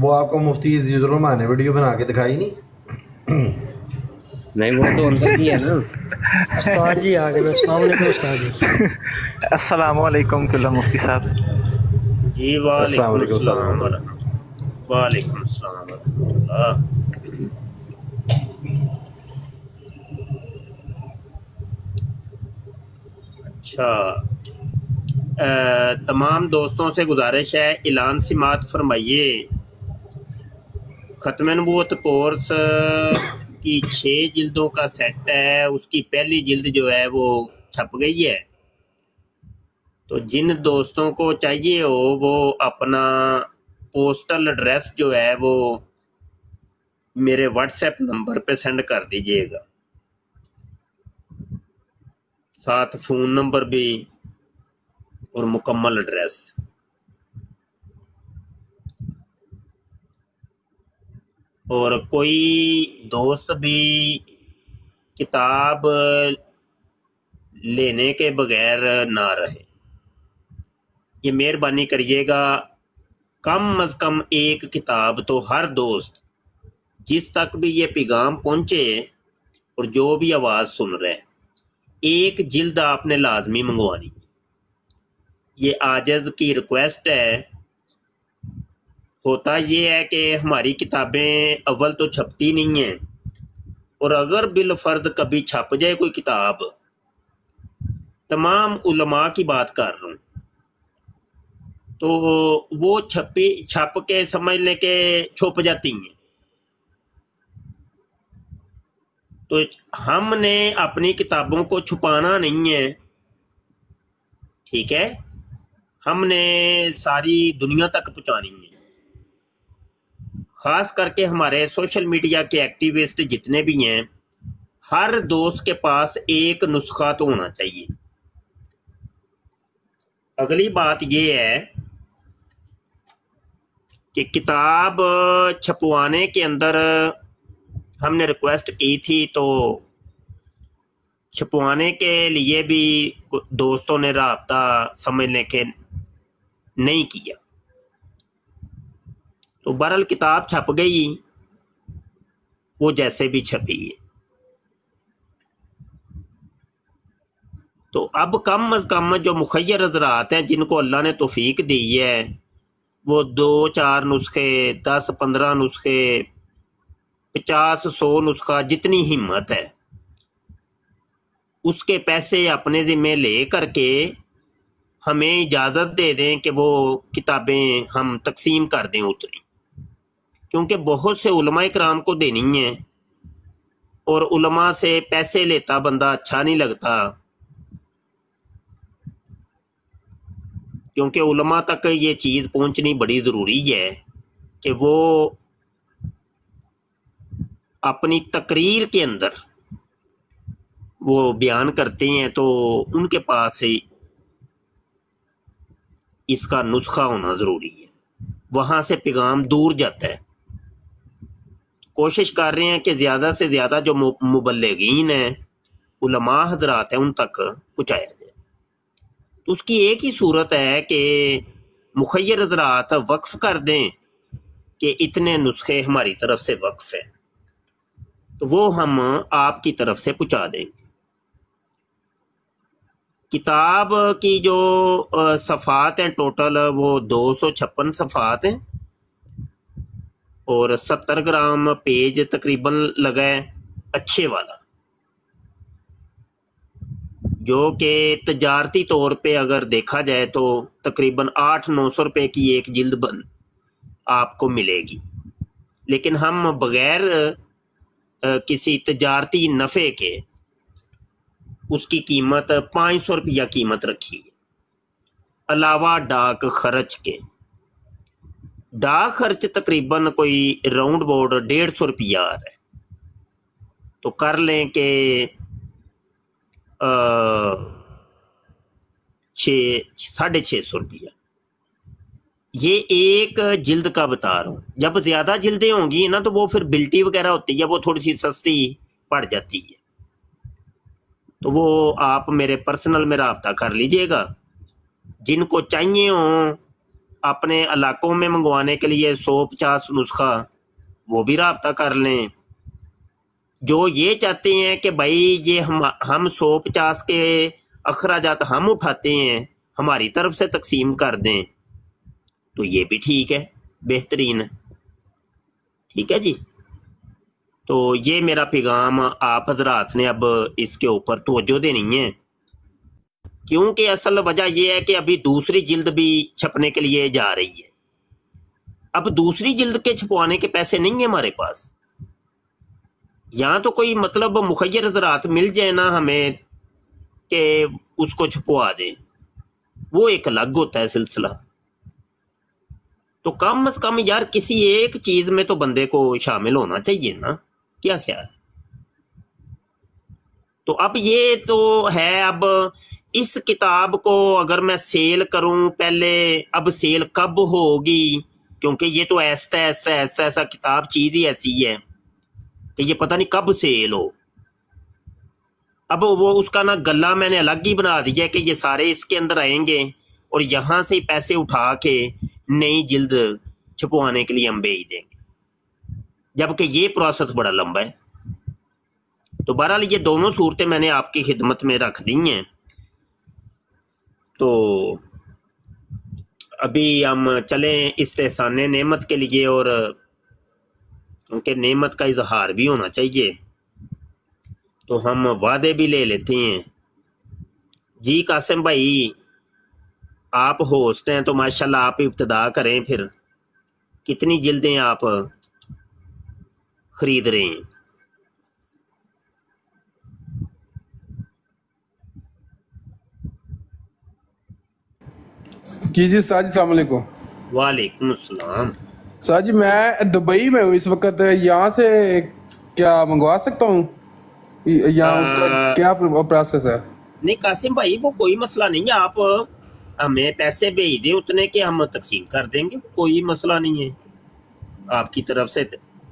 وہ آپ کو مفتی عزیز الرحمان نے ویڈیو بنا کے دکھائی نہیں وہ تو اندر کی ہے نا۔ استاد جی آ گئے، السلام علیکم استاد جی۔ السلام علیکم کلہ مفتی صاحب۔ جی السلام وعلیکم علیکم السلام السلام ورحمۃ اللہ۔ وعلیکم السلام ورحمۃ اللہ۔ اچھا، تمام دوستوں سے گزارش ہے اعلان سماعت فرمائیے۔ ختم نبوت کورس کی 6 جلدوں کا سیٹ ہے، اس کی پہلی جلد جو ہے وہ چھپ گئی ہے، تو جن دوستوں کو چاہیے ہو وہ اپنا پوسٹل ایڈریس جو ہے وہ میرے واٹس ایپ نمبر پہ سینڈ کر دیجئے گا، ساتھ فون نمبر بھی اور مکمل ایڈریس۔ اور کوئی دوست بھی کتاب لینے کے بغیر نہ رہے، یہ مہربانی کریے گا، کم از کم ایک کتاب تو ہر دوست جس تک بھی یہ پیغام پہنچے اور جو بھی آواز سن رہے ہیں، ایک جلد آپ نے لازمی منگوانی۔ یہ عاجز کی ریکویسٹ ہے۔ ہوتا یہ ہے کہ ہماری کتابیں اول تو چھپتی نہیں ہیں، اور اگر بالفرض کبھی چھپ جائے کوئی کتاب، تمام علماء کی بات کر رہا ہوں، تو وہ چھپ کے سمجھ لیں کہ چھپ جاتی ہیں، تو ہم نے اپنی کتابوں کو چھپانا نہیں ہے، ٹھیک ہے، ہم نے ساری دنیا تک پہنچانی ہے۔ خاص کر کے ہمارے سوشل میڈیا کے ایکٹیوسٹ جتنے بھی ہیں، ہر دوست کے پاس ایک نسخہ تو ہونا چاہیے۔ اگلی بات یہ ہے کہ کتاب چھپوانے کے اندر ہم نے ریکویسٹ کی تھی، تو چھپوانے کے لیے بھی دوستوں نے رابطہ سمجھنے کے نہیں کیا، تو بہرحال کتاب چھپ گئی، وہ جیسے بھی چھپی ہے۔ تو اب کم از کم جو مخیر حضرات ہیں جن کو اللہ نے توفیق دی ہے، وہ 2-4 نسخے، 10-15 نسخے، 50-100 نسخہ، جتنی ہمت ہے اس کے پیسے اپنے ذمہ لے کر کے ہمیں اجازت دے دیں کہ وہ کتابیں ہم تقسیم کر دیں اتنی، کیونکہ بہت سے علماء کرام کو دینی ہیں، اور علماء سے پیسے لیتا بندہ اچھا نہیں لگتا، کیونکہ علماء تک یہ چیز پہنچنی بڑی ضروری ہے کہ وہ اپنی تقریر کے اندر وہ بیان کرتے ہیں، تو ان کے پاس اس کا نسخہ ہونا ضروری ہے، وہاں سے پیغام دور جاتا ہے۔ کوشش کر رہے ہیں کہ زیادہ سے زیادہ جو مبلغین ہیں، علماء حضرات ہیں، ان تک پہنچایا جائے۔ تو اس کی ایک ہی صورت ہے کہ مخیر حضرات وقف کر دیں کہ اتنے نسخے ہماری طرف سے وقف ہیں، تو وہ ہم آپ کی طرف سے پہنچا دیں گے۔ کتاب کی جو صفحات ہیں ٹوٹل وہ 256 صفحات ہیں، اور 70 گرام پیج تقریباً لگا ہے اچھے والا، جو کہ تجارتی طور پہ اگر دیکھا جائے تو تقریباً 800-900 روپے کی ایک جلد آپ کو ملے گی، لیکن ہم بغیر کسی تجارتی نفع کے اس کی قیمت 500 روپیہ قیمت رکھی ہے، علاوہ ڈاک خرچ کے۔ ڈاک خرچ تقریباً کوئی راؤنڈ بورڈ 150 روپیہ آ رہا ہے، تو کر لیں کہ 650 روپیہ، یہ ایک جلد کا بتا رہا ہوں۔ جب زیادہ جلدیں ہوں گی نا تو وہ پھر بلٹی وغیرہ ہوتی ہے، وہ تھوڑی سی سستی پڑ جاتی ہے، تو وہ آپ میرے پرسنل میں رابطہ کر لیجئے گا۔ جن کو چاہیے ہوں اپنے علاقوں میں منگوانے کے لیے 150 نسخہ وہ بھی رابطہ کر لیں. جو یہ چاہتے ہیں کہ بھائی یہ ہم 150 کے اخراجات ہم اٹھاتے ہیں, ہماری طرف سے تقسیم کر دیں, تو یہ بھی ٹھیک ہے, بہترین ہے. ٹھیک ہے جی. تو یہ میرا پیغام آپ حضرات نے اب اس کے اوپر توجہ دینی ہے, کیونکہ اصل وجہ یہ ہے کہ ابھی دوسری جلد بھی چھپنے کے لیے جا رہی ہے. اب دوسری جلد کے چھپوانے کے پیسے نہیں ہیں ہمارے پاس. یہاں تو کوئی مطلب مخیر حضرات مل جائے نا ہمیں کہ اس کو چھپوا دیں, وہ ایک الگ ہوتا ہے سلسلہ. تو کم از کم یار کسی ایک چیز میں تو بندے کو شامل ہونا چاہیے نا, کیا خیال ہے؟ تو اب یہ تو ہے, اب اس کتاب کو اگر میں سیل کروں پہلے, اب سیل کب ہوگی, کیونکہ یہ تو ایسا کتاب چیز ہی ایسی ہے کہ یہ پتہ نہیں کب سیل ہو. اب وہ اس کا نا گلہ میں نے الگ ہی بنا دیا کہ یہ سارے اس کے اندر آئیں گے اور یہاں سے پیسے اٹھا کے نئی جلد چھپوانے کے لیے ہم بھیج دیں گے, جبکہ یہ پروسیس بڑا لمبا ہے. تو بہرحال یہ دونوں صورتیں میں نے آپ کی خدمت میں رکھ دی ہیں. تو ابھی ہم چلیں استحسان نعمت کے لیے, اور کیونکہ نعمت کا اظہار بھی ہونا چاہیے تو ہم وعدے بھی لے لیتے ہیں. جی قاسم بھائی آپ ہوسٹ ہیں تو ماشاءاللہ آپ ابتدا کریں, پھر کتنی جلدیں آپ خرید رہے ہیں؟ جی استاد جی السلام علیکم. وعلیکم السلام. استاد جی میں دبئی میں ہوں اس وقت, یہاں سے کیا منگوا سکتا ہوں, یہاں اس کا کیا پروسیس ہے؟ نہیں قاسم بھائی وہ کوئی مسئلہ نہیں ہے, آپ ہمیں پیسے بھیج دیں اتنے کہ ہم تقسیم کر دیں گے, کوئی مسئلہ نہیں ہے, آپ کی طرف سے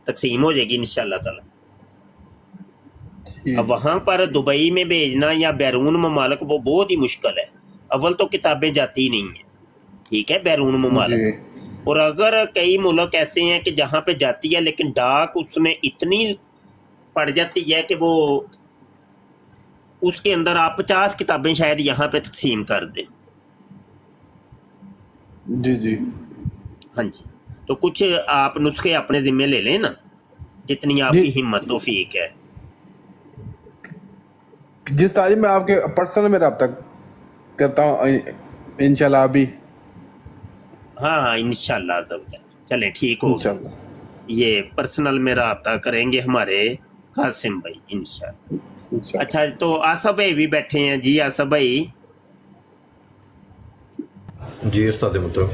تقسیم ہو جائے گی انشاءاللہ تعالی. اب وہاں پر دبئی میں بھیجنا یا بیرون ممالک وہ بہت ہی مشکل ہے. اول تو کتابیں جاتی ہی نہیں ہیں, ٹھیک ہے, بیرون ممالک. اور اگر کئی ملک ایسے ہیں کہ جہاں پہ جاتی ہے لیکن ڈاک اس میں اتنی پڑ جاتی ہے کہ وہ اس کے اندر آپ 50 کتابیں شاید یہاں پہ تقسیم کر دیں. جی جی ہاں جی. تو کچھ آپ نسخے اپنے ذمہ لے لیں نا, جتنی آپ کی ہمت توفیق ہے. جس تعلیم میں آپ کے پرسنل میں رابطہ کرتا ہوں انشاءاللہ ابھی. ہاں انشاءاللہ چلیں ٹھیک ہوگا, یہ پرسنل میں رابطہ کریں گے ہمارے قاسم بھائی انشاءاللہ. اچھا تو آصف بھائی بھی بیٹھے ہیں. جی آصف بھائی. جی استاد محترم.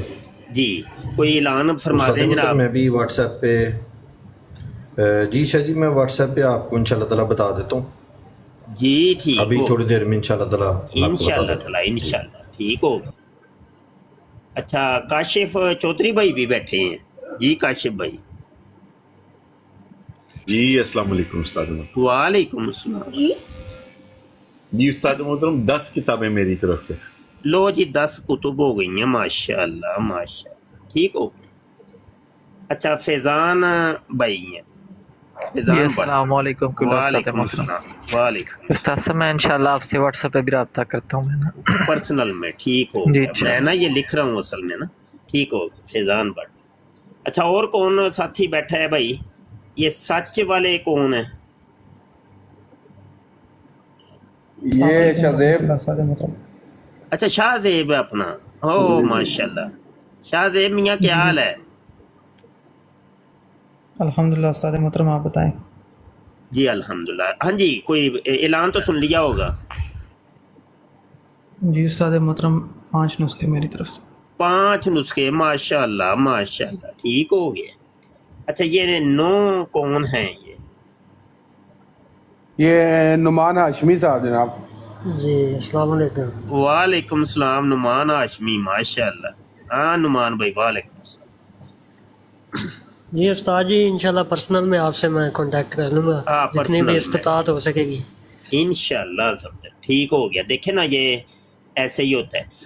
جی کوئی اعلان فرما دیں جناب. میں بھی واٹس ایپ پہ جی شاہ جی میں واٹس ایپ پہ آپ کو انشاءاللہ تعالیٰ بتا دیتا ہوں. جی ٹھیک, ابھی تھوڑی دیر میں انشاءاللہ تعالیٰ انشاءاللہ ٹھیک ہوگا. اچھا کاشف چودھری بھائی بھی بیٹھے ہیں. جی کاشف بھائی. جی السلام علیکم استاد محترم. وعلیکم السلام. جی استاد محترم 10 کتابیں میری طرف سے. لو جی 10 کتب ہو گئی ہیں ماشاءاللہ ماشاءاللہ, ٹھیک ہو. اچھا فیضان بھائی ہیں. السلام علیکم. وعلیکم السلام. وعلیکم. استاد صاحب میں انشاءاللہ آپ سے واٹس ایپ پہ بھی رابطہ کرتا ہوں میں نا پرسنل میں. ٹھیک ہو جی میں نا یہ لکھ رہا ہوں اصل میں نا. ٹھیک ہو فیضان بٹ. اچھا اور کون ساتھی بیٹھا ہے بھائی؟ یہ سچ والے کون ہیں؟ یہ شاہزیب. اچھا شاہ زیب اپنا. او ماشاءاللہ شاہ زیب میاں کیا حال ہے؟ الحمدللہ استاد محترم آپ بتائیں. جی الحمدللہ. ہاں جی کوئی اعلان تو سن لیا ہوگا. جی استاد محترم 5 نسخے میری طرف سے. 5 نسخے ماشاءاللہ ماشاءاللہ, ٹھیک ہو گئے. اچھا یہ 9 کون ہیں؟ یہ نعمان ہاشمی صاحب جناب. جی السلام علیکم. وعلیکم السلام. نعمان ہاشمی ماشاءاللہ. ہاں نعمان بھائی وعلیکم السلام. جی استاد جی انشاءاللہ پرسنل میں آپ سے میں کانٹیکٹ کر لوں گا جتنی بھی استطاعت ہو سکے گی انشاءاللہ. سب ٹھیک ہو گیا. دیکھیں نا یہ ایسے ہی ہوتا ہے.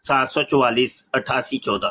744 8814।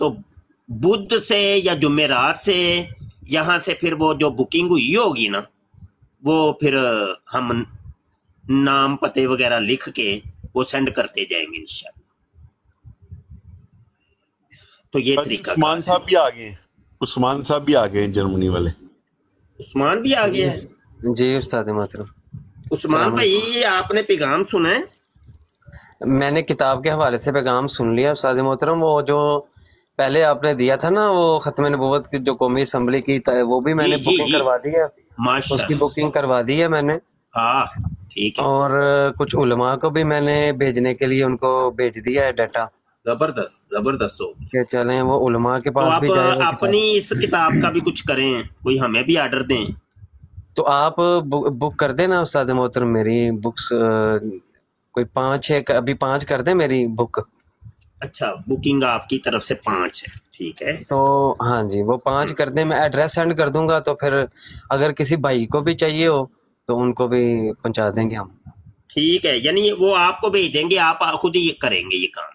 تو بدھ سے یا جمعرات سے یہاں سے پھر وہ جو بکنگ ہوئی ہوگی نا وہ پھر ہم نام پتے وغیرہ لکھ کے وہ سینڈ کرتے جائیں گے انشاءاللہ. تو یہ طریقہ. عثمان صاحب بھی آ گئے ہیں. عثمان صاحب بھی آ گئے ہیں جرمنی والے. عثمان بھی آ گیا ہے. جی استاد محترم. عثمان بھائی آپ نے پیغام سنا ہے؟ میں نے کتاب کے حوالے سے پیغام سن لیا استاد محترم. وہ جو پہلے آپ نے دیا تھا نا وہ ختم نبوت کی جو قومی اسمبلی کی وہ بھی میں نے بکنگ کروا دی ہے. اس کی بکنگ کروا دی ہے میں نے. ہاں ٹھیک ہے. اور کچھ علماء کو بھی میں نے بھیجنے کے لیے ان کو بھیج دیا ہے ڈیٹا. زبردست زبردست ہو کہ چلیں وہ علماء کے پاس بھی جائے. اپنی اس کتاب کا بھی کچھ کریں, کوئی ہمیں بھی آرڈر دیں. تو آپ بک کر دیں نا استاد محترم میری بکس کوئی 5-6 ابھی 5 کر دیں میری بک. اچھا بکنگ آپ کی طرف سے 5 ہے, ٹھیک ہے. تو ہاں جی وہ 5 کر دیں. میں ایڈریس سینڈ کر دوں گا تو پھر اگر کسی بھائی کو بھی چاہیے ہو تو ان کو بھی پہنچا دیں گے ہم. ٹھیک ہے, یعنی وہ آپ کو بھیج دیں گے, آپ خود ہی کریں گے یہ کام؟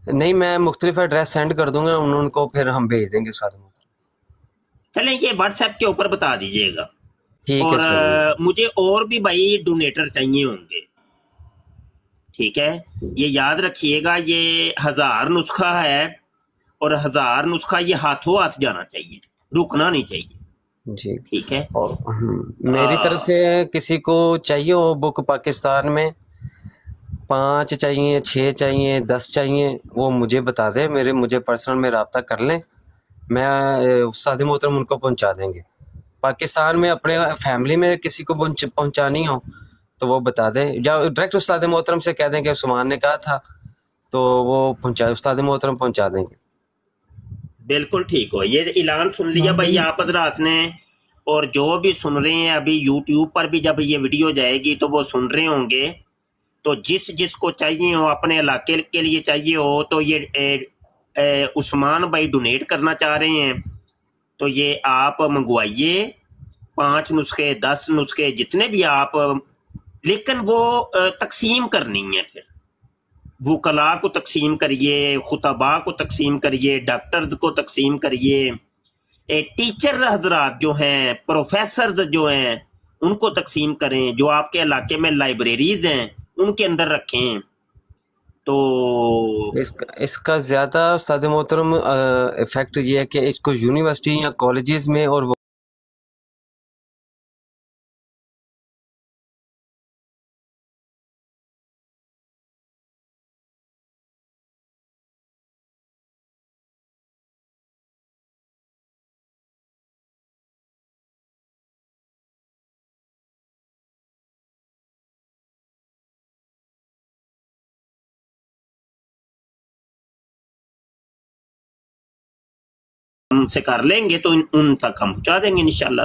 نہیں میں مختلف ایڈریس سینڈ کر دوں گا ان کو, پھر ہم بھیج دیں گے استاد محترم. چلیں یہ واٹس ایپ کے اوپر بتا دیجئے گا. ٹھیک ہے. اور مجھے اور بھی بھائی ڈونیٹر چاہیے ہوں گے, ٹھیک ہے. یہ یاد رکھیے گا یہ 1000 نسخہ ہے اور 1000 نسخہ یہ ہاتھوں ہاتھ جانا چاہیے, رکنا نہیں چاہیے. جی ٹھیک ہے. اور میری طرف سے کسی کو چاہیے ہو بک پاکستان میں 5 چاہیے 6 چاہیے 10 چاہیے وہ مجھے بتا دیں, مجھے پرسنل میں رابطہ کر لیں, میں استاد محترم ان کو پہنچا دیں گے. پاکستان میں اپنے فیملی میں کسی کو پہنچانی ہو تو وہ بتا دیں, یا ڈائریکٹ استاد محترم سے کہہ دیں کہ عثمان نے کہا تھا تو وہ استاد محترم پہنچا دیں گے. بالکل ٹھیک ہو. یہ اعلان سن لیا بھائی آپ حضرات نے, اور جو بھی سن رہے ہیں ابھی یوٹیوب پر بھی جب یہ ویڈیو جائے گی تو وہ سن رہے ہوں گے, تو جس کو چاہیے ہو اپنے علاقے کے لیے چاہیے ہو تو یہ عثمان بھائی ڈونیٹ کرنا چاہ رہے ہیں تو یہ آپ منگوائیے 5 نسخے 10 نسخے جتنے بھی آپ, لیکن وہ تقسیم کرنی ہے. پھر وکلاء کو تقسیم کریے, خطباء کو تقسیم کریے, ڈاکٹرز کو تقسیم کریے, ٹیچرز حضرات جو ہیں, پروفیسرز جو ہیں ان کو تقسیم کریں, جو آپ کے علاقے میں لائبریریز ہیں ان کے اندر رکھیں. تو اس کا زیادہ استاد محترم افیکٹ یہ ہے کہ اس کو یونیورسٹی یا کالجز میں اور ہم سے کر لیں گے تو ان تک ہم پہنچا دیں گے انشاءاللہ.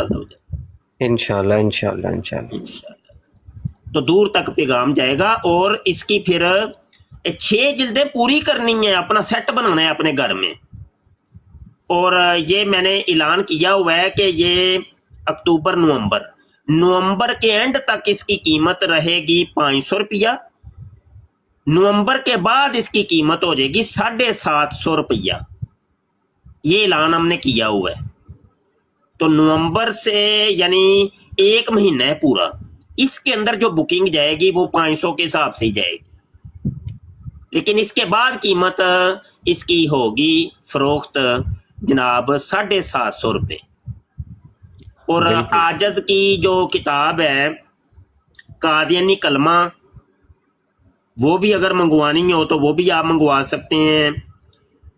تو دور تک پیغام جائے گا. اور اس کی پھر 6 جلدیں پوری کرنی ہیں, اپنا سیٹ بنانا ہے اپنے گھر میں. اور یہ میں نے اعلان کیا ہوا ہے کہ یہ اکتوبر نومبر کے اینڈ تک اس کی قیمت رہے گی 500 روپیہ. نومبر کے بعد اس کی قیمت ہو جائے گی 750 روپیہ. یہ اعلان ہم نے کیا ہوا ہے. تو نومبر سے یعنی 1 مہینہ ہے پورا, اس کے اندر جو بکنگ جائے گی وہ 500 کے حساب سے ہی جائے گی. لیکن اس کے بعد قیمت اس کی ہوگی فروخت جناب 750 روپے. اور عاجز کی جو کتاب ہے قادیانی کلمہ وہ بھی اگر منگوانی ہو تو وہ بھی آپ منگوا سکتے ہیں.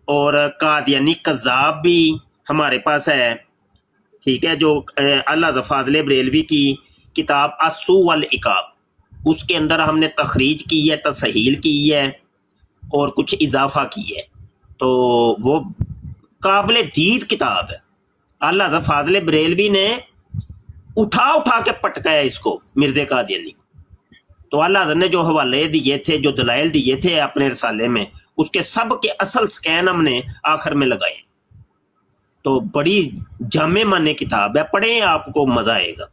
اور قادیانی کذاب بھی ہمارے پاس ہے, ٹھیک ہے, جو علامہ فاضل بریلوی کی کتاب السو والعقاب, اس کے اندر ہم نے تخریج کی ہے, تصحیح کی ہے اور کچھ اضافہ کی ہے. تو وہ قابل دید کتاب ہے. علامہ فاضل بریلوی نے اٹھا کے پٹکایا اس کو, مرزا قادیانی کو. تو اللہ نے جو حوالے دیے تھے, جو دلائل دیے تھے اپنے رسالے میں, اس کے سب کے اصل سکین ہم نے آخر میں لگائے. تو بڑی جامع معنی کتاب ہے, پڑھیں آپ کو مزہ آئے گا.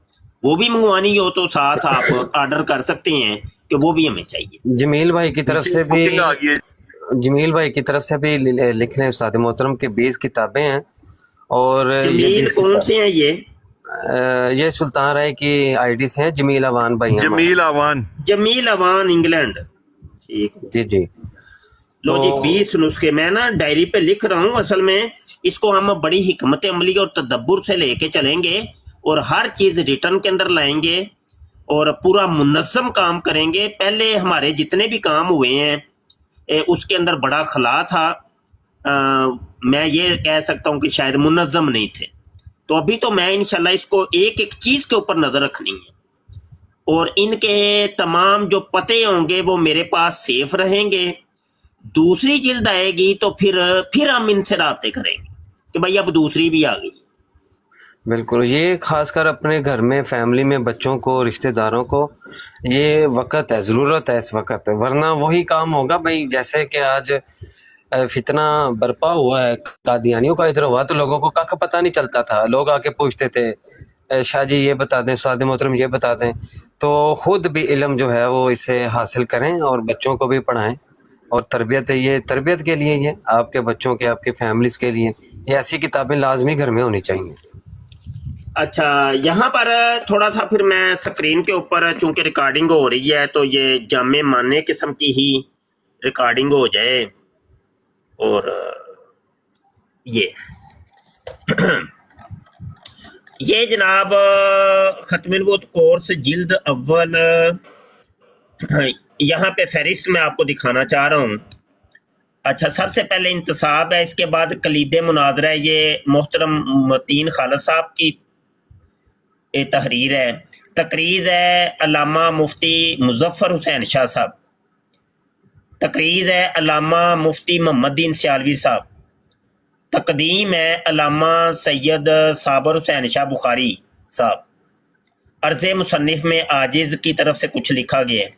وہ بھی منگوانی ہو تو ساتھ آپ آرڈر کر سکتے ہیں کہ وہ بھی ہمیں چاہیے. جمیل بھائی کی طرف سے بھی جمیل بھائی کی طرف سے بھی لکھ لیں استاد محترم کے 20 کتابیں ہیں، اور جمیل کون سے ہیں یہ سلطان رائے کی آئی ڈیز ہیں، جمیل اوان بھائی، جمیل اوان انگلینڈ، ٹھیک جی جی۔ لو جی 20 نسخے میں نا ڈائری پہ لکھ رہا ہوں، اصل میں اس کو ہم بڑی حکمت عملی اور تدبر سے لے کے چلیں گے اور ہر چیز ریٹرن کے اندر لائیں گے اور پورا منظم کام کریں گے۔ پہلے ہمارے جتنے بھی کام ہوئے ہیں اس کے اندر بڑا خلا تھا، میں یہ کہہ سکتا ہوں کہ شاید منظم نہیں تھے، تو ابھی تو میں انشاءاللہ اس کو ایک ایک چیز کے اوپر نظر رکھنی ہے، اور ان کے تمام جو پتے ہوں گے وہ میرے پاس سیف رہیں گے۔ دوسری جلد آئے گی تو پھر ہم ان سے رابطے کریں گے کہ بھائی اب دوسری بھی آ گئی۔ بالکل، یہ خاص کر اپنے گھر میں فیملی میں بچوں کو، رشتہ داروں کو یہ وقت ہے، ضرورت ہے اس وقت، ورنہ وہی کام ہوگا بھائی جیسے کہ آج فتنہ برپا ہوا ہے قادیانیوں کا ادھر ہوا تو لوگوں کو کاکا پتہ نہیں چلتا تھا، لوگ آ کے پوچھتے تھے شاہ جی یہ بتا دیں، استاد محترم یہ بتا دیں، تو خود بھی علم جو ہے وہ اسے حاصل کریں اور بچوں کو بھی پڑھائیں، اور تربیت ہے، یہ تربیت کے لیے، یہ آپ کے بچوں کے، آپ کے فیملیز کے لیے یہ ایسی کتابیں لازمی گھر میں ہونی چاہیے۔ اچھا یہاں پر تھوڑا سا پھر میں سکرین کے اوپر چونکہ ریکارڈنگ ہو رہی ہے تو یہ جامع معنی قسم کی ہی ریکارڈنگ ہو جائے، اور یہ جناب ختم البیوت کورس جلد اول، یہاں پہ فہرست میں آپ کو دکھانا چاہ رہا ہوں۔ اچھا سب سے پہلے انتصاب ہے، اس کے بعد کلید مناظرہ ہے، یہ محترم متین خالد صاحب کی تحریر ہے۔ تقریض ہے علامہ مفتی مظفر حسین شاہ صاحب، تقریض ہے علامہ مفتی محمد دین سیالوی صاحب، تقدیم ہے علامہ سید صابر حسین شاہ بخاری صاحب، عرض مصنف میں عاجز کی طرف سے کچھ لکھا گیا ہے۔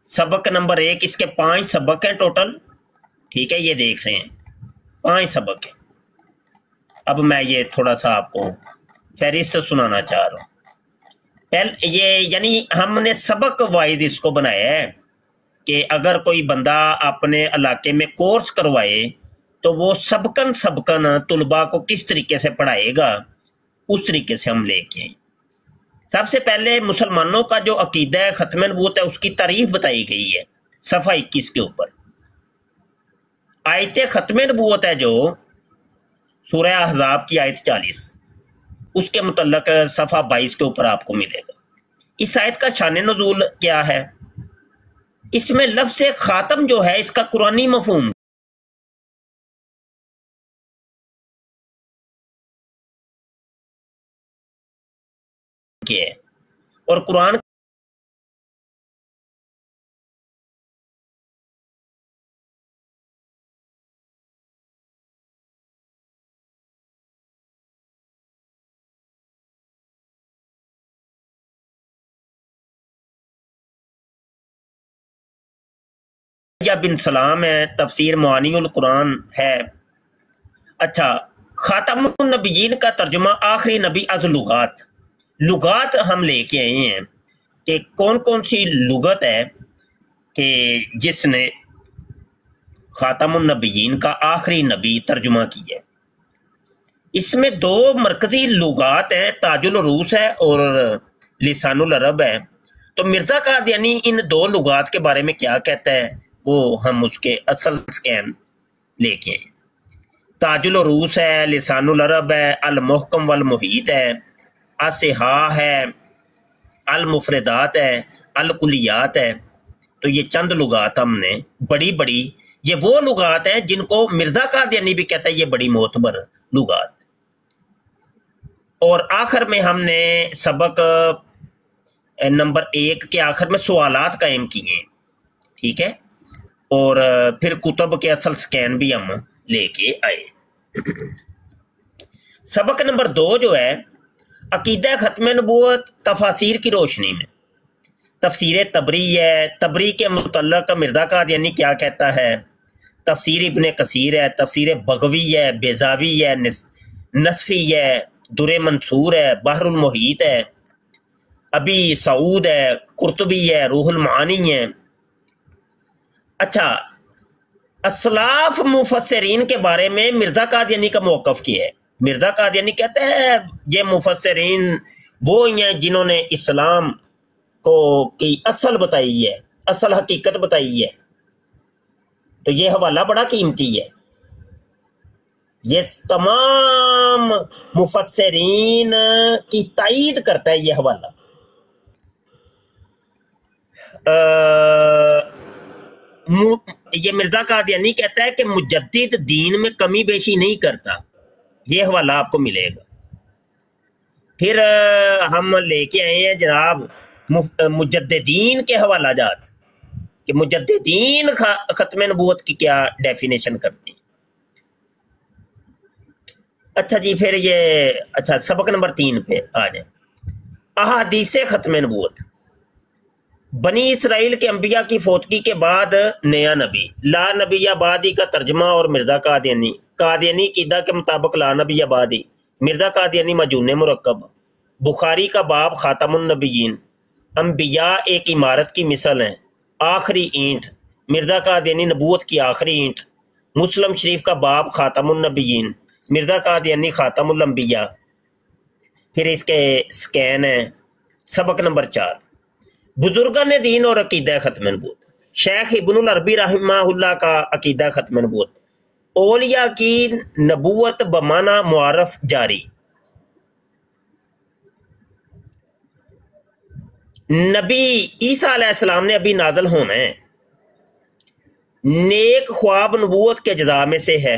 سبق نمبر 1، اس کے 5 سبق ہیں ٹوٹل، ٹھیک ہے، یہ دیکھ رہے ہیں 5 سبق ہیں۔ اب میں یہ تھوڑا سا آپ کو فہرست سنانا چاہ رہا ہوں۔ یہ یعنی ہم نے سبق وائز اس کو بنایا ہے کہ اگر کوئی بندہ اپنے علاقے میں کورس کروائے تو وہ سبقن طلباء کو کس طریقے سے پڑھائے گا، اس طریقے سے ہم لے کے آئیں۔ سب سے پہلے مسلمانوں کا جو عقیدہ ہے ختم نبوت ہے، اس کی تعریف بتائی گئی ہے صفحہ 21 کے اوپر۔ آیت ختم نبوت ہے جو سورہ احزاب کی آیت 40، اس کے متعلق صفحہ 22 کے اوپر آپ کو ملے گا۔ اس آیت کا شان نزول کیا ہے؟ اس میں لفظ خاتم جو ہے اس کا قرآنی مفہوم کیا ہے، اور قرآن بن سلام ہے، تفسیر معانی القرآن ہے۔ اچھا خاتم النبیین کا ترجمہ آخری نبی از لغات، لغات ہم لے کے آئے ہیں کہ کون کون سی لغت ہے کہ جس نے خاتم النبیین کا آخری نبی ترجمہ کیا ہے۔ اس میں 2 مرکزی لغات ہیں، تاج العروس ہے اور لسان العرب ہے۔ تو مرزا قادیانی ان 2 لغات کے بارے میں کیا کہتا ہے وہ ہم اس کے اصل سکین لے کے آئیں۔ تاج العروس ہے، لسان العرب ہے، المحکم والمحیط ہے، اصحاح ہے، المفردات ہے، الکلیات ہے۔ تو یہ چند لغات ہم نے بڑی یہ وہ لغات ہیں جن کو مرزا قادیانی بھی کہتا ہے یہ بڑی معتبر لغات۔ اور آخر میں ہم نے سبق نمبر 1 کے آخر میں سوالات قائم کیے ہیں، ٹھیک ہے، اور پھر کتب کے اصل سکین بھی ہم لے کے آئے۔ سبق نمبر 2 جو ہے عقیدہ ختم نبوت تفاسیر کی روشنی میں، تفسیر تبری ہے، تبری کے متعلق مرزا قادیانی کیا کہتا ہے، تفسیر ابن کثیر ہے، تفسیر بغوی ہے، بیضاوی ہے، نصفی ہے، در منصور ہے، بحر المحیط ہے، ابی سعود ہے، قرطبی ہے، روح المعانی ہے۔ اچھا اسلاف مفسرین کے بارے میں مرزا قادیانی کا موقف کیا ہے؟ مرزا قادیانی کہتے ہیں یہ مفسرین وہ ہی ہیں جنہوں نے اسلام کو کی اصل بتائی ہے، اصل حقیقت بتائی ہے. تو یہ حوالہ بڑا قیمتی ہے، یہ تمام مفسرین کی تائید کرتا ہے یہ حوالہ. یہ مرزا قادیانی کہتا ہے کہ مجدد دین میں کمی بیشی نہیں کرتا، یہ حوالہ آپ کو ملے گا. پھر ہم لے کے آئے ہیں جناب مجددین کے حوالہ جات کہ مجددین ختم نبوت کی کیا ڈیفینیشن کرتے ہیں. اچھا جی، پھر یہ اچھا سبق نمبر 3 پہ آ جائیں. احادیث ختم نبوت. بنی اسرائیل کے انبیاء کی فوتگی کے بعد نیا نبی، لا نبی آبادی کا ترجمہ اور مرزا قادیانی. قادیانی عقیدہ کے مطابق لا نبی آبادی، مرزا قادیانی مجنون مرکب. بخاری کا باب خاتم النبیین. انبیاء ایک عمارت کی مثل ہیں، آخری اینٹ. مرزا قادیانی نبوت کی آخری اینٹ. مسلم شریف کا باب خاتم النبیین، مرزا قادیانی خاتم الانبیاء. پھر اس کے سکین ہیں. سبق نمبر 4 بزرگان دین اور عقیدہ ختم نبوت. شیخ ابن العربی رحمہ اللہ کا عقیدہ ختم نبوت. اولیاء کی نبوت بمعنی معرف جاری. نبی عیسیٰ علیہ السلام نے ابھی نازل ہونا ہے. نیک خواب نبوت کے جزا میں سے ہے.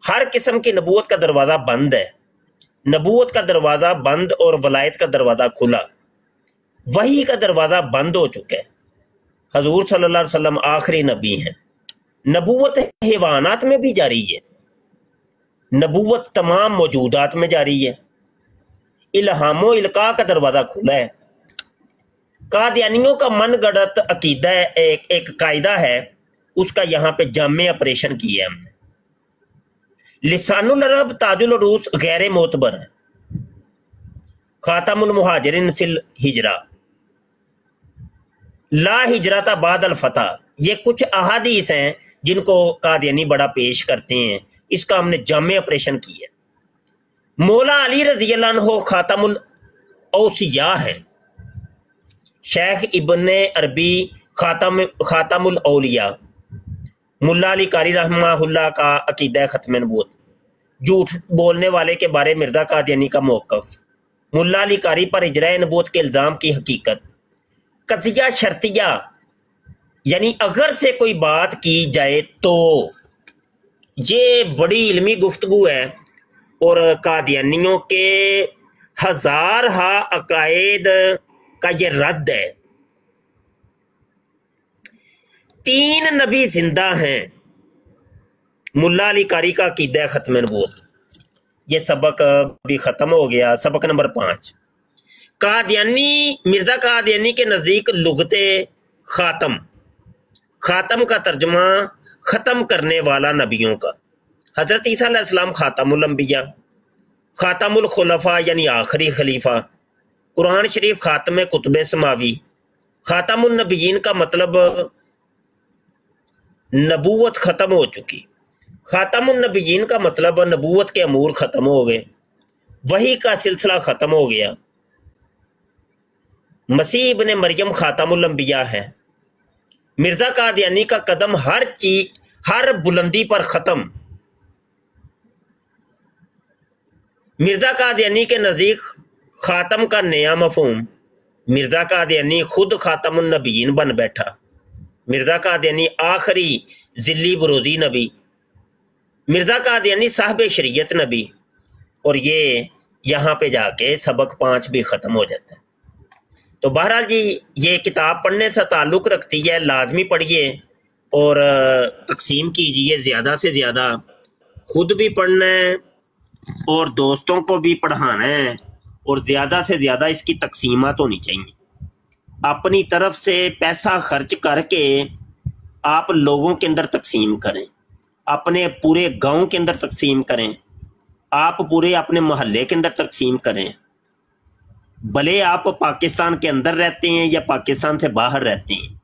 ہر قسم کی نبوت کا دروازہ بند ہے. نبوت کا دروازہ بند اور ولایت کا دروازہ کھلا. وحی کا دروازہ بند ہو چکا ہے. حضور صلی اللہ علیہ وسلم آخری نبی ہیں. نبوت حیوانات میں بھی جاری ہے. نبوت تمام موجودات میں جاری ہے. الہام و القاء کا دروازہ کھلا ہے. قادیانیوں کا من گڑت عقیدہ ایک قاعدہ ہے، اس کا یہاں پہ جامع آپریشن کیا ہے ہم نے. لسان العرب تاج العروس غیر معتبر ہے. خاتم المہاجرین فی الہجرہ، لا ہجرت بعد الفتح. یہ کچھ احادیث ہیں جن کو قادیانی بڑا پیش کرتے ہیں. اس کا ہم نے جامع آپریشن کیا. مولا علی رضی اللہ عنہ خاتم الاوصیاء ہے. شیخ ابن عربی خاتم الاولیاء. ملا علی قاری رحمہ اللہ کا عقیدہ ختم نبوت. جھوٹ بولنے والے کے بارے مرزا قادیانی کا موقف. ملا علی قاری پر اجراء نبوت کے الزام کی حقیقت. قضیہ شرطیہ، یعنی اگر سے کوئی بات کی جائے تو. یہ بڑی علمی گفتگو ہے اور قادیانیوں کے ہزارہا عقائد کا یہ رد ہے. 3 نبی زندہ ہیں. ملا علی قاری کا عقیدہ ختم نبوت. یہ سبق بھی ختم ہو گیا. سبق نمبر 5 قادیانی. مرزا قادیانی کے نزدیک لغت خاتم، خاتم کا ترجمہ ختم کرنے والا نبیوں کا. حضرت عیسیٰ علیہ السلام خاتم الانبیاء، خاتم الخلفاء یعنی آخری خلیفہ. قرآن شریف خاتم کتب سماوی. خاتم النبیین کا مطلب نبوت ختم ہو چکی. خاتم النبیین کا مطلب نبوت کے امور ختم ہو گئے، وحی کا سلسلہ ختم ہو گیا. مسیح ابن مریم خاتم الانبیاء ہے. مرزا قادیانی کا قدم ہر بلندی پر ختم. مرزا قادیانی کے نزدیک خاتم کا نیا مفہوم. مرزا قادیانی خود خاتم النبیین بن بیٹھا. مرزا قادیانی آخری ذلی بروزی نبی. مرزا قادیانی صاحب شریعت نبی. اور یہ یہاں پہ جا کے سبق 5 بھی ختم ہو جاتا ہے. تو بہرحال جی یہ کتاب پڑھنے سے تعلق رکھتی ہے، لازمی پڑھیے اور تقسیم کیجیے زیادہ سے زیادہ. خود بھی پڑھنا ہے اور دوستوں کو بھی پڑھانا ہے، اور زیادہ سے زیادہ اس کی تقسیمات ہونی چاہیے. اپنی طرف سے پیسہ خرچ کر کے آپ لوگوں کے اندر تقسیم کریں، اپنے پورے گاؤں کے اندر تقسیم کریں، آپ پورے اپنے محلے کے اندر تقسیم کریں. بھلے آپ پاکستان کے اندر رہتے ہیں یا پاکستان سے باہر رہتے ہیں،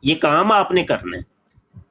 یہ کام آپ نے کرنا ہے.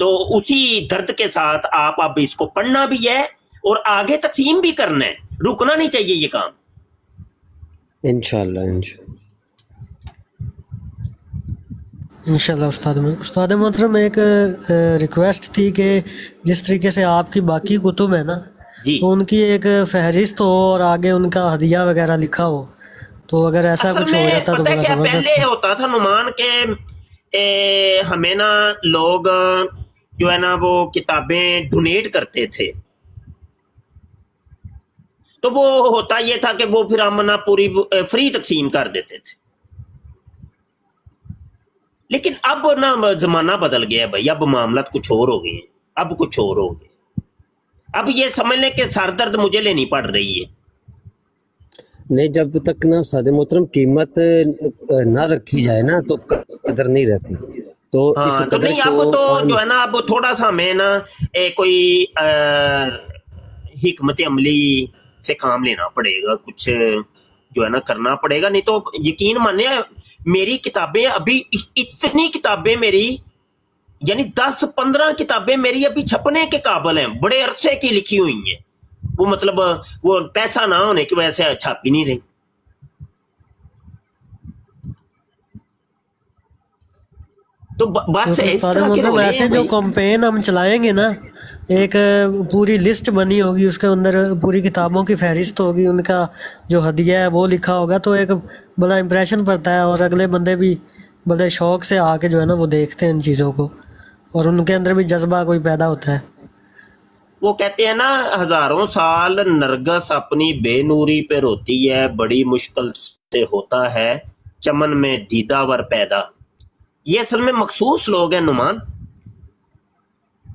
تو اسی درد کے ساتھ آپ اب اس کو پڑھنا بھی ہے اور آگے تقسیم بھی کرنا ہے, رکنا نہیں چاہیے یہ کام. انشاءاللہ انشاءاللہ. استاد محترم ایک ریکویسٹ تھی کہ جس طریقے سے آپ کی باقی کتب ہے نا جی تو ان کی ایک فہرست ہو اور آگے ان کا ہدیہ وغیرہ لکھا ہو, تو اگر ایسا اصل کچھ ہو میں جاتا تو پتہ بڑا کیا زبردست پہلے تھا. ہوتا تھا نعمان کے ہمیں نا لوگ جو ہے نا وہ کتابیں ڈونیٹ کرتے تھے, تو وہ ہوتا یہ تھا کہ وہ پھر ہم نا پوری فری تقسیم کر دیتے تھے. لیکن اب نا زمانہ بدل گیا بھائی, اب معاملات کچھ اور ہو گئے ہیں, اب کچھ اور ہو گئے. اب یہ سمجھ لیں کہ سر درد مجھے لینی پڑ رہی ہے. نہیں, جب تک نا استاد محترم قیمت نہ رکھی جائے نا تو قدر نہیں رہتی. تو اس ہاں تو قدر نہیں, اب کو تو عام جو ہے نا اب تھوڑا سا ہمیں نا کوئی حکمت عملی سے کام لینا پڑے گا, کچھ جو ہے نا کرنا پڑے گا. نہیں تو یقین مانے میری کتابیں ابھی اتنی کتابیں میری یعنی 10-15 کتابیں میری ابھی چھپنے کے قابل ہیں, بڑے عرصے کی لکھی ہوئی ہیں. وہ مطلب وہ پیسہ نہ ہونے کی وجہ سے چھاپ ہی نہیں رہی. تو بس اس طرح کے رولے ایسے ہیں جو بھائی. کمپین ہم چلائیں گے نا, ایک پوری لسٹ بنی ہوگی, اس کے اندر پوری کتابوں کی فہرست ہوگی, ان کا جو ہدیہ ہے وہ لکھا ہوگا, تو ایک بڑا امپریشن پڑتا ہے اور اگلے بندے بھی بڑے شوق سے آ کے جو ہے نا وہ دیکھتے ہیں ان چیزوں کو, اور ان کے اندر بھی جذبہ کوئی پیدا ہوتا ہے. وہ کہتے ہیں نا ہزاروں سال نرگس اپنی بے نوری پہ روتی ہے, بڑی مشکل سے ہوتا ہے چمن میں دیدہ ور پیدا. یہ اصل میں مخصوص لوگ ہیں نعمان.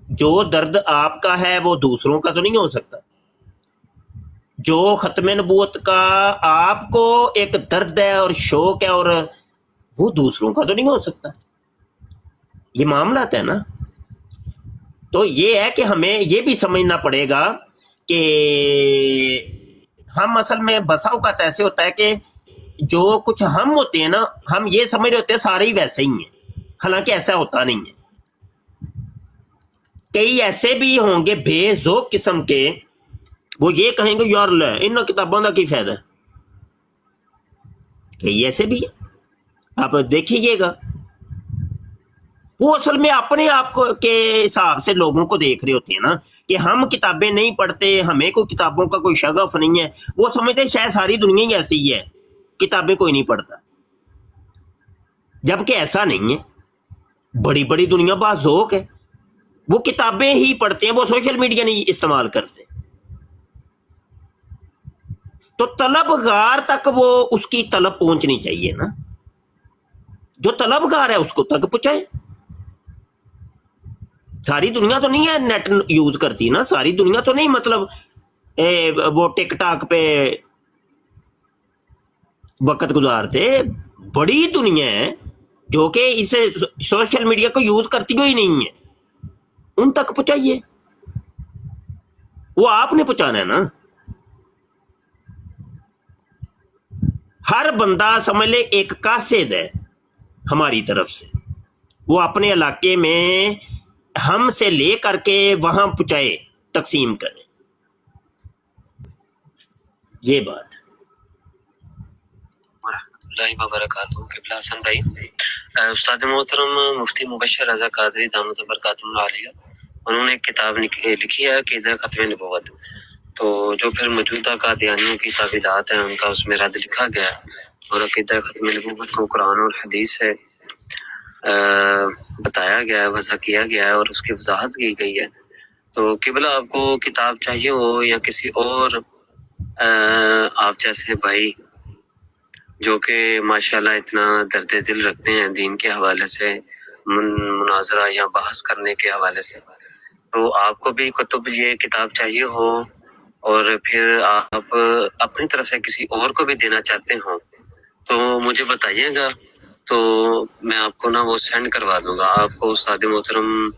جو درد آپ کا ہے وہ دوسروں کا تو نہیں ہو سکتا. جو ختم نبوت کا آپ کو ایک درد ہے اور شوق ہے اور وہ دوسروں کا تو نہیں ہو سکتا. یہ معاملات ہے نا. تو یہ ہے کہ ہمیں یہ بھی سمجھنا پڑے گا کہ ہم اصل میں بسا اوقات ایسے ہوتا ہے کہ جو کچھ ہم ہوتے ہیں نا, ہم یہ سمجھ رہے ہوتے ہیں سارے ہی ویسے ہی ہیں, حالانکہ ایسا ہوتا نہیں ہے. کئی ایسے بھی ہوں گے بے ذوق قسم کے, وہ یہ کہیں گے یار لے ان کتابوں کا کی فائدہ. کئی ایسے بھی ہیں, آپ دیکھیے گا. وہ اصل میں اپنے آپ کو کے حساب سے لوگوں کو دیکھ رہے ہوتے ہیں نا کہ ہم کتابیں نہیں پڑھتے, ہمیں کوئی کتابوں کا کوئی شغف نہیں ہے. وہ سمجھتے ہیں شاید ساری دنیا ہی ایسی ہی ہے, کتابیں کوئی نہیں پڑھتا. جبکہ ایسا نہیں ہے. بڑی بڑی دنیا با ذوق ہے, وہ کتابیں ہی پڑھتے ہیں, وہ سوشل میڈیا نہیں استعمال کرتے. تو طلبگار تک وہ اس کی طلب پہنچنی چاہیے نا. جو طلبگار ہے اس کو تک پہنچائے. ساری دنیا تو نہیں ہے نیٹ یوز کرتی نا, ساری دنیا تو نہیں مطلب وہ ٹک ٹاک پہ وقت گزارتے. بڑی دنیا ہے جو کہ اسے سوشل میڈیا کو یوز کرتی ہوئی نہیں ہے, ان تک پہنچائیے. وہ آپ نے پہنچانا ہے نا. ہر بندہ سمجھ لے ایک قاصد ہے ہماری طرف سے, وہ اپنے علاقے میں ہم سے لے کر کے وہاں پہنچائے, تقسیم کرے. یہ بات ورحمۃ اللہ وبرکاتہ. قبلہ حسن بھائی, استاد محترم مفتی مبشر رضا قادری دامت برکاتہ العالیہ, انہوں نے ایک کتاب لکھی ہے عقیدہ ختم نبوت. تو جو پھر موجودہ قادیانیوں کی تعویلات ہیں ان کا اس میں رد لکھا گیا ہے, اور عقیدہ ختم نبوت کو قرآن اور حدیث سے بتایا گیا ہے, وضع کیا گیا ہے اور اس کی وضاحت کی گئی ہے. تو قبلہ آپ کو کتاب چاہیے ہو یا کسی اور آپ جیسے بھائی جو کہ ماشاءاللہ اتنا درد دل رکھتے ہیں دین کے حوالے سے, مناظرہ یا بحث کرنے کے حوالے سے, تو آپ کو بھی کتب یہ کتاب چاہیے ہو اور پھر آپ اپنی طرف سے کسی اور کو بھی دینا چاہتے ہوں تو مجھے بتائیے گا, تو میں آپ کو نا وہ سینڈ کروا دوں گا. آپ کو استاد محترم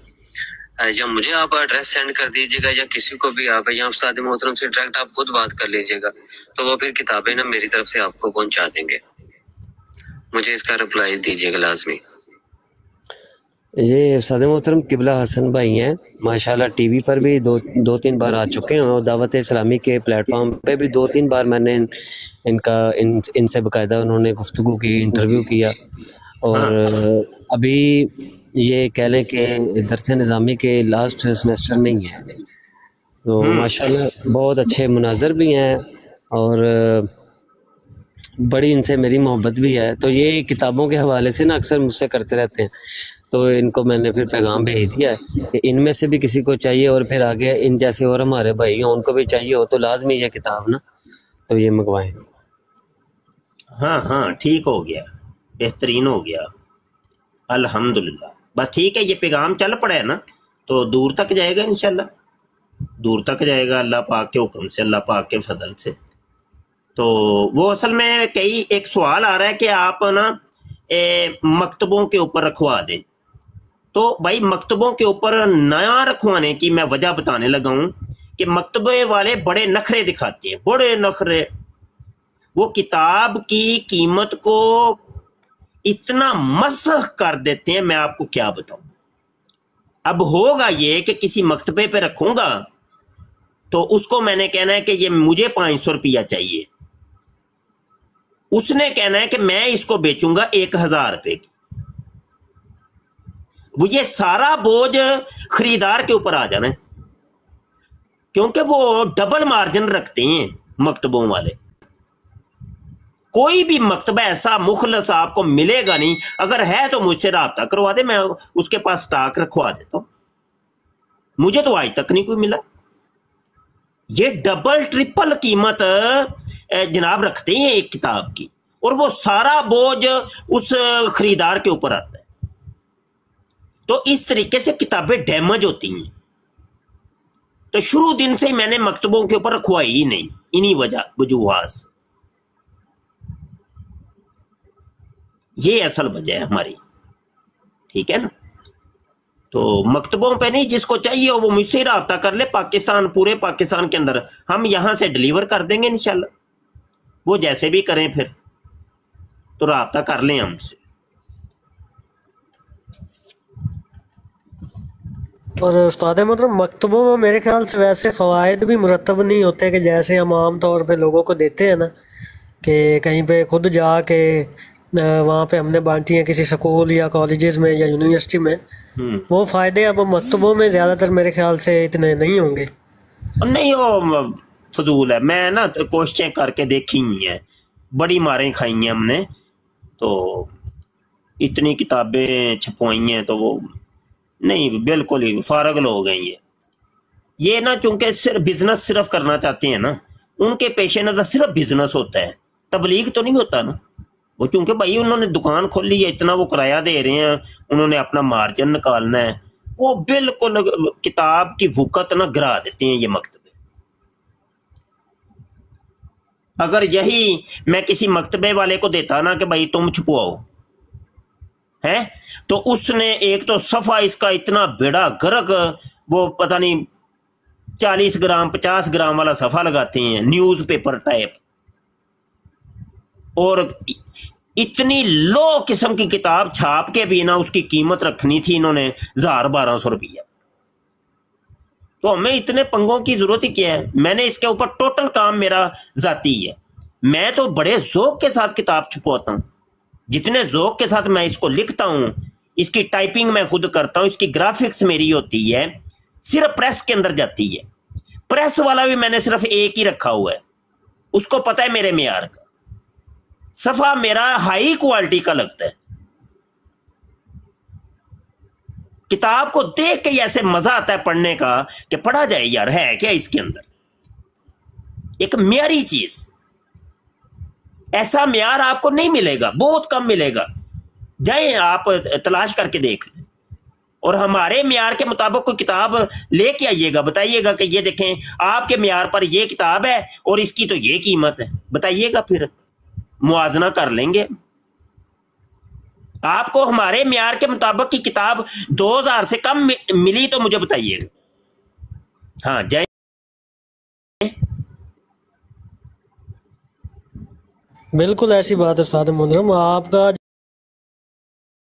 یا مجھے آپ ایڈریس سینڈ کر دیجیے گا, یا کسی کو بھی آپ, یا استاد محترم سے ڈائریکٹ آپ خود بات کر لیجیے گا, تو وہ پھر کتابیں نا میری طرف سے آپ کو پہنچا دیں گے. مجھے اس کا رپلائی دیجیے گا لازمی. یہ استاد محترم قبلہ حسن بھائی ہیں، ماشاءاللہ ٹی وی پر بھی دو تین بار آ چکے ہیں، اور دعوت اسلامی کے پلیٹ فارم پہ بھی 2-3 بار میں نے ان سے باقاعدہ انہوں نے گفتگو کی، انٹرویو کیا، اور ابھی یہ کہہ لیں کہ درس نظامی کے لاسٹ سمیسٹر میں ہی ہیں، تو ماشاءاللہ بہت اچھے مناظر بھی ہیں، اور بڑی ان سے میری محبت بھی ہے۔ تو یہ کتابوں کے حوالے سے نا اکثر مجھ سے کرتے رہتے ہیں، تو ان کو میں نے پھر پیغام بھیج دیا ہے کہ ان میں سے بھی کسی کو چاہیے، اور پھر آگے ان جیسے اور ہمارے بھائی ہیں ان کو بھی چاہیے ہو تو لازمی یہ کتاب نا تو یہ منگوائیں۔ ہاں ٹھیک ہو گیا، بہترین ہو گیا، الحمدللہ۔ بس ٹھیک ہے، یہ پیغام چل پڑا ہے نا تو دور تک جائے گا انشاءاللہ، دور تک جائے گا اللہ پاک کے حکم سے، اللہ پاک کے فضل سے۔ تو وہ اصل میں ایک سوال آ رہا ہے کہ آپ نا مکتبوں کے اوپر رکھوا دیں، تو بھائی مکتبوں کے اوپر نیا رکھوانے کی میں وجہ بتانے لگا ہوں کہ مکتبے والے بڑے نخرے دکھاتے ہیں، بڑے نخرے، وہ کتاب کی قیمت کو اتنا مسخ کر دیتے ہیں، میں آپ کو کیا بتاؤں۔ اب ہوگا یہ کہ کسی مکتبے پہ رکھوں گا تو اس کو میں نے کہنا ہے کہ یہ مجھے 500 روپیہ چاہیے، اس نے کہنا ہے کہ میں اس کو بیچوں گا 1000 روپے کی، وہ یہ سارا بوجھ خریدار کے اوپر آ جانا ہے، کیونکہ وہ ڈبل مارجن رکھتے ہیں مکتبوں والے۔ کوئی بھی مکتبہ ایسا مخلص آپ کو ملے گا نہیں، اگر ہے تو مجھ سے رابطہ کروا دے، میں اس کے پاس سٹاک رکھوا دیتا ہوں، مجھے تو آج تک نہیں کوئی ملا۔ یہ ڈبل ٹرپل قیمت جناب رکھتے ہیں ایک کتاب کی، اور وہ سارا بوجھ اس خریدار کے اوپر آتا ہے۔ تو اس طریقے سے کتابیں ڈیمیج ہوتی ہیں، تو شروع دن سے ہی میں نے مکتبوں کے اوپر رکھوائی ہی نہیں، انہی وجوہات سے۔ یہ اصل وجہ ہے ہماری، ٹھیک ہے نا۔ تو مکتبوں پہ نہیں، جس کو چاہیے وہ مجھ سے رابطہ کر لے، پاکستان، پورے پاکستان کے اندر ہم یہاں سے ڈیلیور کر دیں گے انشاءاللہ، وہ جیسے بھی کریں پھر تو رابطہ کر لیں ہم سے۔ اور استاد محترم مکتبوں میں میرے خیال سے ویسے فوائد بھی مرتب نہیں ہوتے کہ جیسے ہم عام طور پہ لوگوں کو دیتے ہیں نا، کہ کہیں پہ خود جا کے وہاں پہ ہم نے بانٹی ہیں کسی سکول یا کالجز میں یا یونیورسٹی میں، وہ فائدے اب مکتبوں میں زیادہ تر میرے خیال سے اتنے نہیں ہوں گے۔ نہیں، وہ فضول ہے، میں نا کوششیں کر کے دیکھی ہوئی ہیں، بڑی ماریں کھائی ہیں ہم نے، تو اتنی کتابیں چھپوائی ہیں تو وہ نہیں، بالکل ہی فارغ لوگ ہیں یہ نا، چونکہ صرف بزنس صرف کرنا چاہتے ہیں نا، ان کے پیش نظر صرف بزنس ہوتا ہے، تبلیغ تو نہیں ہوتا نا۔ وہ چونکہ بھائی انہوں نے دکان کھولی ہے، اتنا وہ کرایہ دے رہے ہیں، انہوں نے اپنا مارجن نکالنا ہے، وہ بالکل کتاب کی وقت نہ گرا دیتے ہیں یہ مکتبے۔ اگر یہی میں کسی مکتبے والے کو دیتا نا کہ بھائی تم چھپواؤ ہے، تو اس نے ایک تو صفحہ اس کا اتنا بیڑا گرک، وہ پتہ نہیں 40 گرام 50 گرام والا صفحہ لگاتے ہیں، نیوز پیپر ٹائپ، اور اتنی لو قسم کی کتاب چھاپ کے بھی نا اس کی قیمت رکھنی تھی انہوں نے 1000-1200 روپیہ۔ تو ہمیں اتنے پنگوں کی ضرورت ہی کیا ہے؟ میں نے اس کے اوپر ٹوٹل کام میرا ذاتی ہے، میں تو بڑے ذوق کے ساتھ کتاب چھپواتا ہوں، جتنے ذوق کے ساتھ میں اس کو لکھتا ہوں، اس کی ٹائپنگ میں خود کرتا ہوں، اس کی گرافکس میری ہوتی ہے، صرف پریس کے اندر جاتی ہے، پریس والا بھی میں نے صرف ایک ہی رکھا ہوا ہے، اس کو پتہ ہے میرے معیار کا، صفحہ میرا ہائی کوالٹی کا لگتا ہے، کتاب کو دیکھ کے ایسے مزہ آتا ہے پڑھنے کا کہ پڑھا جائے یار، ہے کیا اس کے اندر، ایک معیاری چیز، ایسا معیار آپ کو نہیں ملے گا، بہت کم ملے گا، جائیں آپ تلاش کر کے دیکھ لیں، اور ہمارے معیار کے مطابق کوئی کتاب لے کے آئیے گا، بتائیے گا کہ یہ دیکھیں آپ کے معیار پر یہ کتاب ہے اور اس کی تو یہ قیمت ہے، بتائیے گا، پھر موازنہ کر لیں گے۔ آپ کو ہمارے معیار کے مطابق کی کتاب 2000 سے کم ملی تو مجھے بتائیے گا، ہاں جائیں۔ بالکل ایسی بات ہے استاد محترم، آپ کا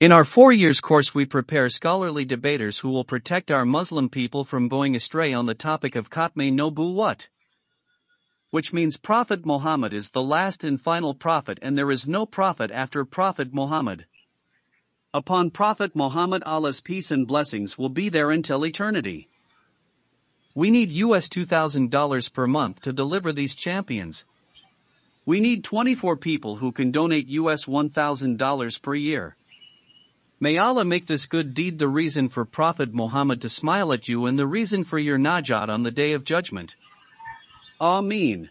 In our 4 years course we prepare scholarly debaters who will protect our Muslim people from going astray on the topic of Khatme Nubuwwat. Which means Prophet Muhammad is the last and final prophet and there is no prophet after Prophet Muhammad. Upon Prophet Muhammad Allah's peace and blessings will be there until eternity. We need US $2,000 per month to deliver these champions. We need 24 people who can donate US $1,000 per year. May Allah make this good deed the reason for Prophet Muhammad to smile at you and the reason for your najat on the Day of Judgment. Ameen.